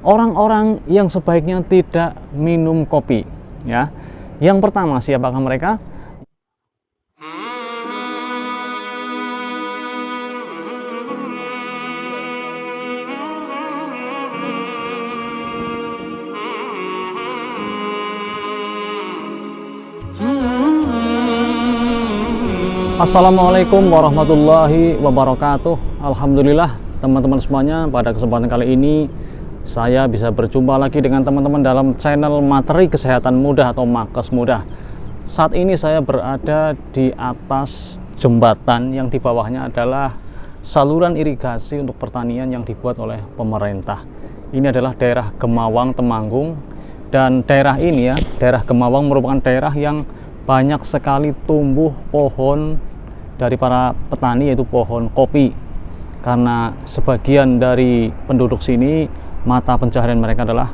orang-orang yang sebaiknya tidak minum kopi, ya. Yang pertama, siapakah mereka? Assalamualaikum warahmatullahi wabarakatuh. Alhamdulillah teman-teman semuanya, pada kesempatan kali ini saya bisa berjumpa lagi dengan teman-teman dalam channel Materi Kesehatan Mudah atau Makes Mudah. Saat ini saya berada di atas jembatan yang di bawahnya adalah saluran irigasi untuk pertanian yang dibuat oleh pemerintah. Ini adalah daerah Gemawang, Temanggung, dan daerah ini ya, daerah Gemawang merupakan daerah yang banyak sekali tumbuh pohon dari para petani, yaitu pohon kopi, karena sebagian dari penduduk sini mata pencaharian mereka adalah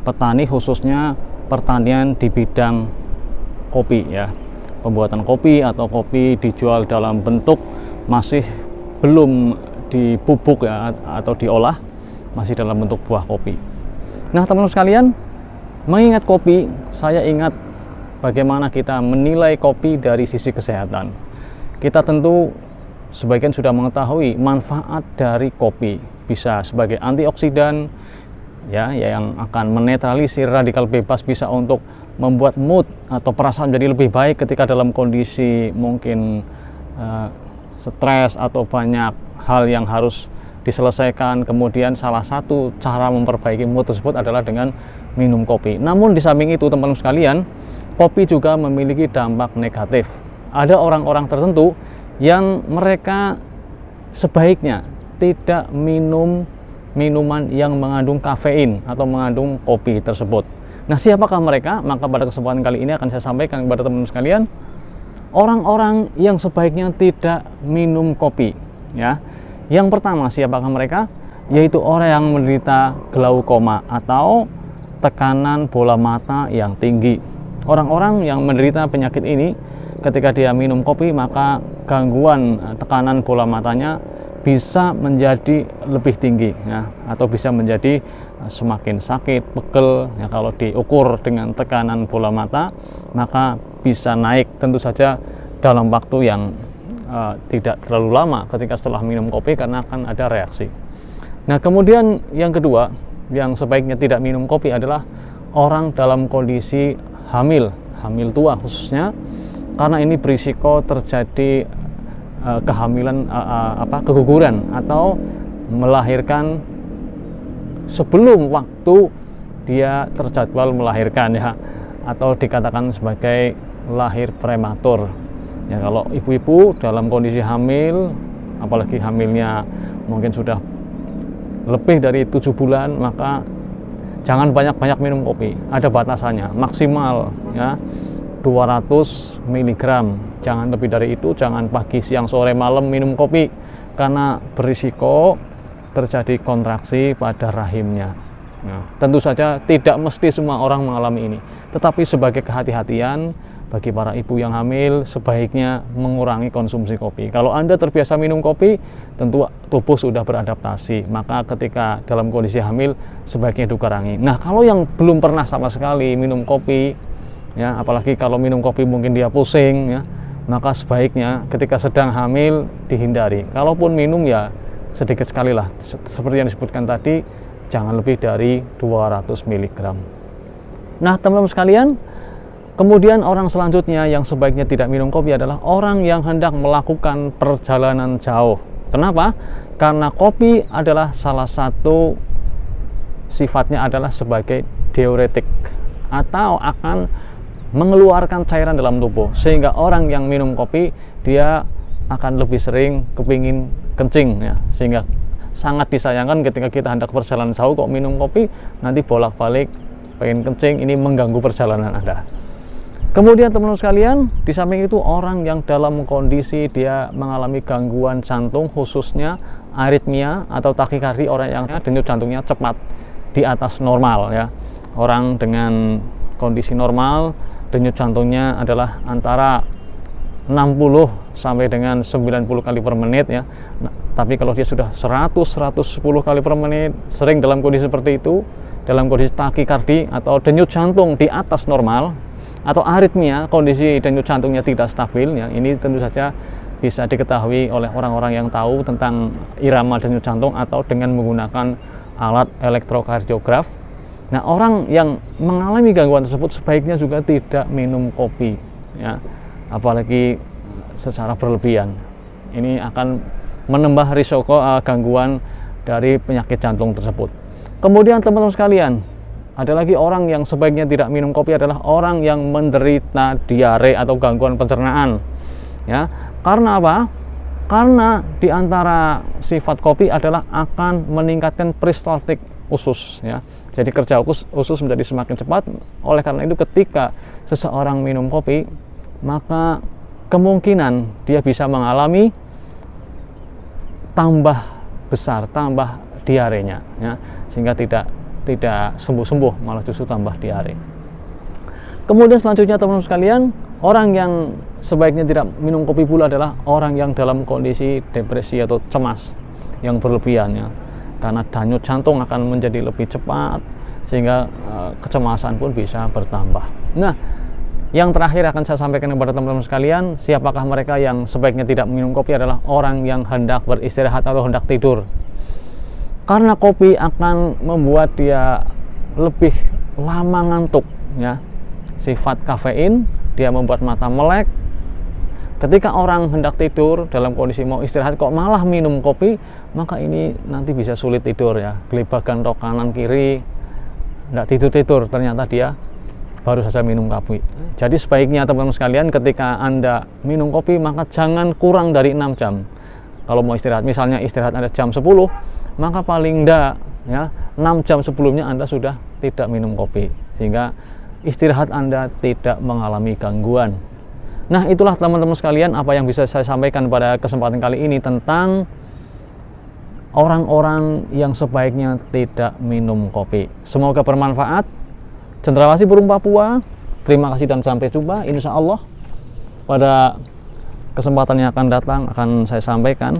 petani, khususnya pertanian di bidang kopi ya, pembuatan kopi atau kopi dijual dalam bentuk masih belum dibubuk ya, atau diolah, masih dalam bentuk buah kopi. Nah teman-teman sekalian, mengingat kopi, saya ingat bagaimana kita menilai kopi dari sisi kesehatan. Kita tentu sebagian sudah mengetahui manfaat dari kopi, bisa sebagai antioksidan ya, yang akan menetralisir radikal bebas, bisa untuk membuat mood atau perasaan jadi lebih baik ketika dalam kondisi mungkin stres atau banyak hal yang harus diselesaikan. Kemudian salah satu cara memperbaiki mood tersebut adalah dengan minum kopi. Namun di samping itu teman-teman sekalian, kopi juga memiliki dampak negatif. Ada orang-orang tertentu yang mereka sebaiknya tidak minum minuman yang mengandung kafein atau mengandung kopi tersebut. Nah, siapakah mereka? Maka pada kesempatan kali ini akan saya sampaikan kepada teman-teman sekalian, orang-orang yang sebaiknya tidak minum kopi ya. Yang pertama, siapakah mereka? Yaitu orang yang menderita glaukoma atau tekanan bola mata yang tinggi. Orang-orang yang menderita penyakit ini, ketika dia minum kopi, maka gangguan tekanan bola matanya bisa menjadi lebih tinggi ya, atau bisa menjadi semakin sakit, pegel ya. Kalau diukur dengan tekanan bola mata, maka bisa naik tentu saja dalam waktu yang tidak terlalu lama ketika setelah minum kopi, karena akan ada reaksi. Nah kemudian yang kedua, yang sebaiknya tidak minum kopi adalah orang dalam kondisi hamil tua khususnya, karena ini berisiko terjadi kehamilan keguguran atau melahirkan sebelum waktu dia terjadwal melahirkan ya, atau dikatakan sebagai lahir prematur ya. Kalau ibu-ibu dalam kondisi hamil, apalagi hamilnya mungkin sudah lebih dari 7 bulan, maka jangan banyak-banyak minum kopi. Ada batasannya, maksimal ya 200 mg. Jangan lebih dari itu, jangan pagi, siang, sore, malam minum kopi, karena berisiko terjadi kontraksi pada rahimnya. Nah, tentu saja tidak mesti semua orang mengalami ini, tetapi sebagai kehati-hatian bagi para ibu yang hamil, sebaiknya mengurangi konsumsi kopi. Kalau Anda terbiasa minum kopi, tentu tubuh sudah beradaptasi, maka ketika dalam kondisi hamil sebaiknya dikurangi. Nah, kalau yang belum pernah sama sekali minum kopi ya, apalagi kalau minum kopi mungkin dia pusing ya, maka sebaiknya ketika sedang hamil dihindari. Kalaupun minum ya sedikit sekali lah, seperti yang disebutkan tadi, jangan lebih dari 200 mg. Nah teman-teman sekalian, kemudian orang selanjutnya yang sebaiknya tidak minum kopi adalah orang yang hendak melakukan perjalanan jauh. Kenapa? Karena kopi adalah salah satu sifatnya adalah sebagai diuretik, atau akan mengeluarkan cairan dalam tubuh, sehingga orang yang minum kopi dia akan lebih sering kepingin kencing ya, sehingga sangat disayangkan ketika kita hendak perjalanan jauh kok minum kopi, nanti bolak-balik pengen kencing, ini mengganggu perjalanan Anda. Kemudian teman-teman sekalian, di samping itu orang yang dalam kondisi dia mengalami gangguan jantung, khususnya aritmia atau takikardi, orang yang denyut jantungnya cepat di atas normal ya. Orang dengan kondisi normal denyut jantungnya adalah antara 60 sampai dengan 90 kali per menit ya. Nah, tapi kalau dia sudah 100-110 kali per menit, sering dalam kondisi seperti itu, dalam kondisi takikardi atau denyut jantung di atas normal, atau aritmia, kondisi denyut jantungnya tidak stabil, ya, ini tentu saja bisa diketahui oleh orang-orang yang tahu tentang irama denyut jantung atau dengan menggunakan alat elektrokardiograf. Nah, orang yang mengalami gangguan tersebut sebaiknya juga tidak minum kopi, ya, apalagi secara berlebihan. Ini akan menambah risiko gangguan dari penyakit jantung tersebut. Kemudian teman-teman sekalian, ada lagi orang yang sebaiknya tidak minum kopi adalah orang yang menderita diare atau gangguan pencernaan, ya. Karena apa? Karena di antara sifat kopi adalah akan meningkatkan peristaltik usus, ya. Jadi kerja usus menjadi semakin cepat. Oleh karena itu ketika seseorang minum kopi, maka kemungkinan dia bisa mengalami tambah besar, tambah diarenya, ya, sehingga tidak sembuh-sembuh, malah justru tambah diare. Kemudian selanjutnya teman-teman sekalian, orang yang sebaiknya tidak minum kopi pula adalah orang yang dalam kondisi depresi atau cemas yang berlebihan, ya. Karena denyut jantung akan menjadi lebih cepat, sehingga kecemasan pun bisa bertambah. Nah, yang terakhir akan saya sampaikan kepada teman-teman sekalian, siapakah mereka yang sebaiknya tidak minum kopi adalah orang yang hendak beristirahat atau hendak tidur. Karena kopi akan membuat dia lebih lama ngantuk, ya. Sifat kafein, dia membuat mata melek. Ketika orang hendak tidur dalam kondisi mau istirahat kok malah minum kopi, maka ini nanti bisa sulit tidur, ya. Gelibagan rok kanan kiri, tidak tidur-tidur, ternyata dia baru saja minum kopi. Jadi sebaiknya teman-teman sekalian, ketika Anda minum kopi maka jangan kurang dari 6 jam. Kalau mau istirahat, misalnya istirahat Anda jam 10, maka paling enggak, ya, 6 jam sebelumnya Anda sudah tidak minum kopi, sehingga istirahat Anda tidak mengalami gangguan. Nah, itulah teman-teman sekalian apa yang bisa saya sampaikan pada kesempatan kali ini tentang orang-orang yang sebaiknya tidak minum kopi. Semoga bermanfaat. Cendrawasih burung Papua, terima kasih dan sampai jumpa. Insya Allah pada kesempatan yang akan datang akan saya sampaikan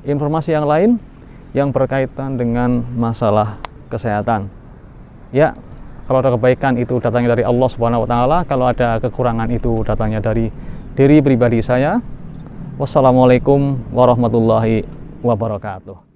informasi yang lain yang berkaitan dengan masalah kesehatan. Ya, kalau ada kebaikan itu datangnya dari Allah Subhanahu wa taala, kalau ada kekurangan itu datangnya dari diri pribadi saya. Wassalamualaikum warahmatullahi wabarakatuh.